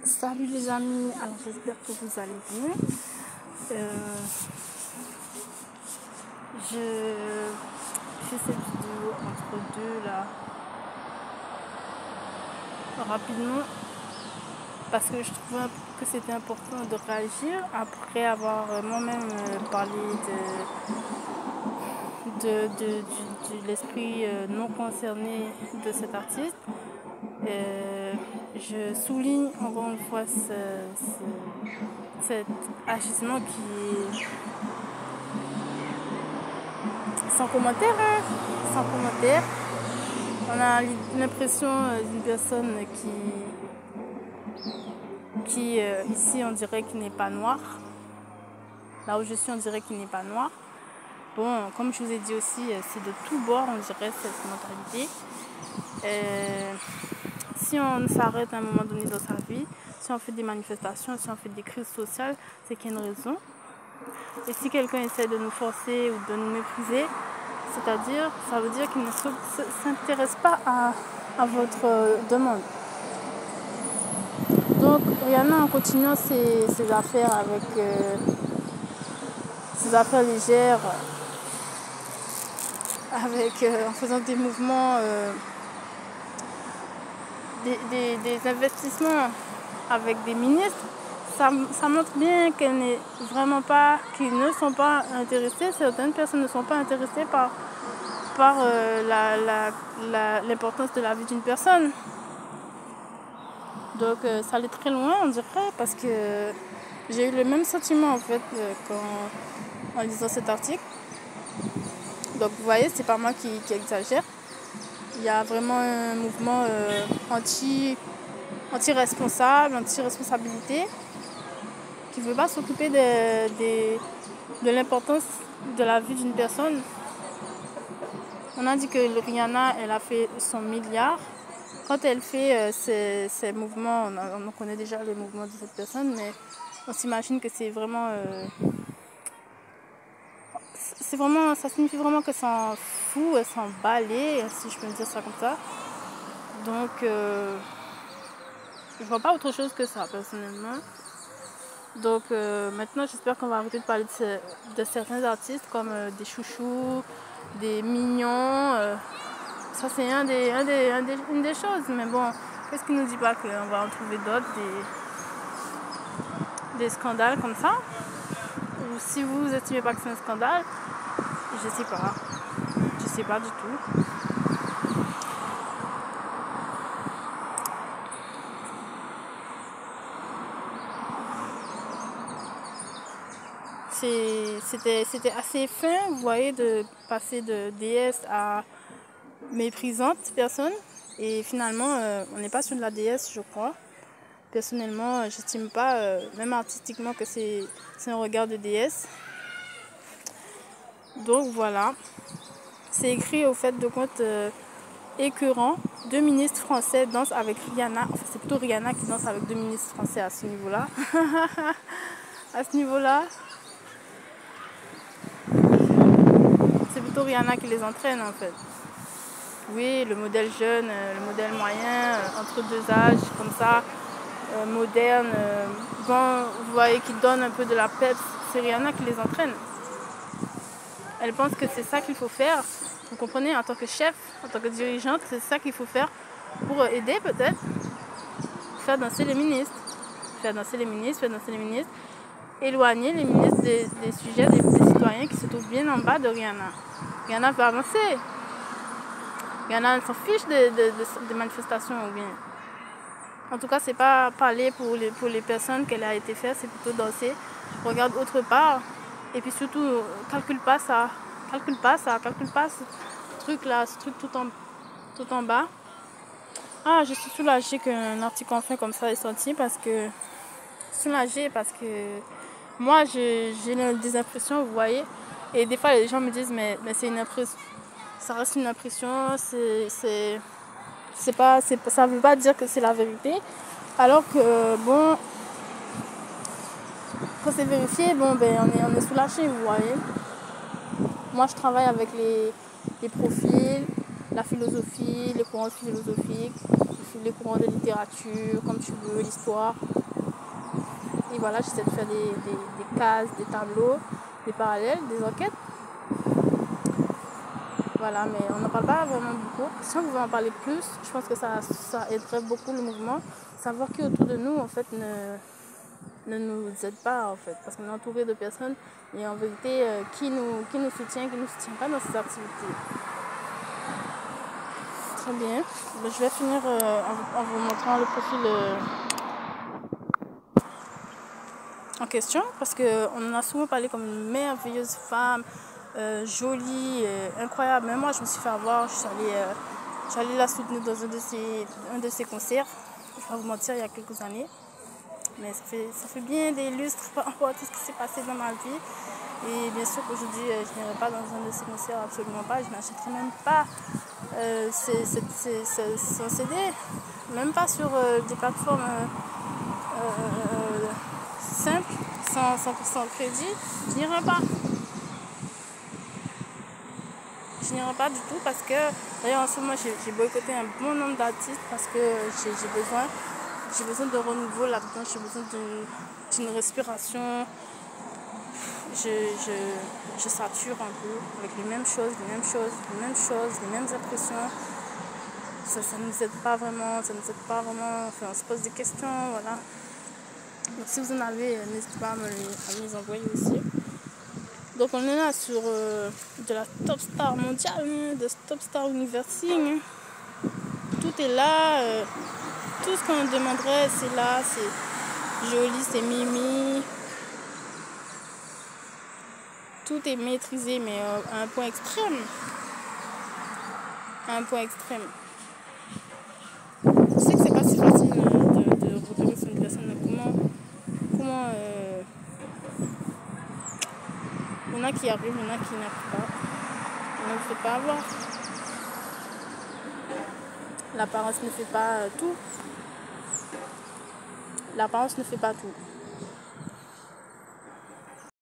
Salut les amis, alors j'espère que vous allez bien. Je fais cette vidéo entre deux là, rapidement, parce que je trouvais que c'était important de réagir après avoir moi-même parlé de l'esprit non concerné de cet artiste. Je souligne encore une fois cet agissement qui est sans commentaire, hein, sans commentaire. On a l'impression d'une personne qui ici on dirait qu'il n'est pas noir. Là où je suis on dirait qu'il n'est pas noir. Bon, comme je vous ai dit aussi, c'est de tous bords on dirait cette mentalité. Si on s'arrête à un moment donné dans sa vie, si on fait des manifestations, si on fait des crises sociales, c'est qu'il y a une raison. Et si quelqu'un essaie de nous forcer ou de nous mépriser, c'est-à-dire, ça veut dire qu'il ne s'intéresse pas à votre demande. Donc, Rihanna, en continuant ses affaires avec ses affaires légères, en faisant des mouvements, des investissements avec des ministres, ça montre bien qu'ils ne sont pas intéressés, certaines personnes ne sont pas intéressées par l'importance de la vie d'une personne. Donc ça allait très loin on dirait, parce que j'ai eu le même sentiment en fait en lisant cet article. Donc vous voyez, c'est pas moi qui exagère. Il y a vraiment un mouvement anti-responsable, anti-responsabilité, qui ne veut pas s'occuper de l'importance de la vie d'une personne. On a dit que Rihanna, elle a fait son milliard. Quand elle fait ces mouvements, on connaît déjà les mouvements de cette personne, mais on s'imagine que c'est vraiment... ça signifie vraiment qu'elle s'en fout, elle s'en balait, si je peux dire ça comme ça. Donc, je vois pas autre chose que ça, personnellement. Donc, maintenant, j'espère qu'on va arrêter de parler de certains artistes comme des chouchous, des mignons. Ça, c'est une des choses. Mais bon, qu'est-ce qui nous dit pas qu'on va en trouver d'autres, des scandales comme ça? Ou si vous estimez pas que c'est un scandale, je sais pas. Je sais pas du tout. C'était assez fin, vous voyez, de passer de déesse à méprisante personne. Et finalement, on n'est pas sur de la déesse, je crois. Personnellement, j'estime pas, même artistiquement, que c'est un regard de déesse. Donc voilà. C'est écrit au fait de compte écœurant. 2 ministres français dansent avec Rihanna. Enfin, c'est plutôt Rihanna qui danse avec 2 ministres français à ce niveau-là. À ce niveau-là. C'est plutôt Rihanna qui les entraîne en fait. Oui, le modèle jeune, le modèle moyen, entre deux âges, comme ça, moderne, bon, vous voyez, qui donne un peu de la peps, c'est Rihanna qui les entraîne. Elle pense que c'est ça qu'il faut faire, vous comprenez, en tant que chef, en tant que dirigeante, c'est ça qu'il faut faire pour aider peut-être, faire danser les ministres, éloigner les ministres des sujets des citoyens qui se trouvent bien en bas de Rihanna. Rihanna peut avancer. Rihanna s'en fiche des manifestations ou bien. En tout cas, c'est pas parler pour les personnes qu'elle a été faire, c'est plutôt danser. Regarde autre part. Et puis surtout, calcule pas ce truc là, ce truc tout en bas. Ah, je suis soulagée qu'un article enfin comme ça est sorti parce que moi j'ai des impressions, vous voyez. Et des fois les gens me disent mais c'est une impression, ça reste une impression, ça veut pas dire que c'est la vérité. Alors que bon, quand c'est vérifié, bon ben on est soulagé, vous voyez. Moi je travaille avec les profils, la philosophie, les courants philosophiques. suivre les courants de littérature, comme tu veux, l'histoire. Et voilà, j'essaie de faire des cases, des tableaux, des parallèles, des enquêtes. Voilà, mais on n'en parle pas vraiment beaucoup. Si on pouvait en parler plus, je pense que ça aiderait beaucoup le mouvement. Savoir qui autour de nous, en fait, ne nous aide pas, en fait. Parce qu'on est entouré de personnes et en vérité, qui nous soutient, qui ne nous soutient pas dans ces activités. Très bien. Je vais finir en vous montrant le profil en question, parce qu'on en a souvent parlé comme une merveilleuse femme, jolie, incroyable. Même moi, je me suis fait avoir. Je suis allée la soutenir dans un de ses concerts. Je ne vais pas vous mentir, il y a quelques années. Mais ça fait bien des lustres par rapport à tout ce qui s'est passé dans ma vie. Et bien sûr qu'aujourd'hui, je n'irai pas dans un de ces concerts, absolument pas. Je n'achèterai même pas son CD, même pas sur des plateformes simples, sans 100% crédit. Je n'irai pas. Je n'irai pas du tout parce que, d'ailleurs en ce moment, j'ai boycotté un bon nombre d'artistes parce que j'ai besoin de renouveau là-dedans, j'ai besoin d'une respiration. Je sature un peu avec les mêmes choses, les mêmes impressions. Ça ne nous aide pas vraiment, enfin, on se pose des questions, voilà. Donc si vous en avez, n'hésitez pas à me les envoyer aussi. Donc on est là sur de la top star mondiale, de top star universing. Tout est là, tout ce qu'on demanderait, c'est là, c'est joli, c'est mimi. Tout est maîtrisé, mais à un point extrême. À un point extrême. Je sais que c'est pas si facile de repérer sur une personne, mais comment il y en a qui arrivent, il y en a qui n'arrivent pas. On ne fait pas avoir. L'apparence ne fait pas tout. L'apparence ne fait pas tout.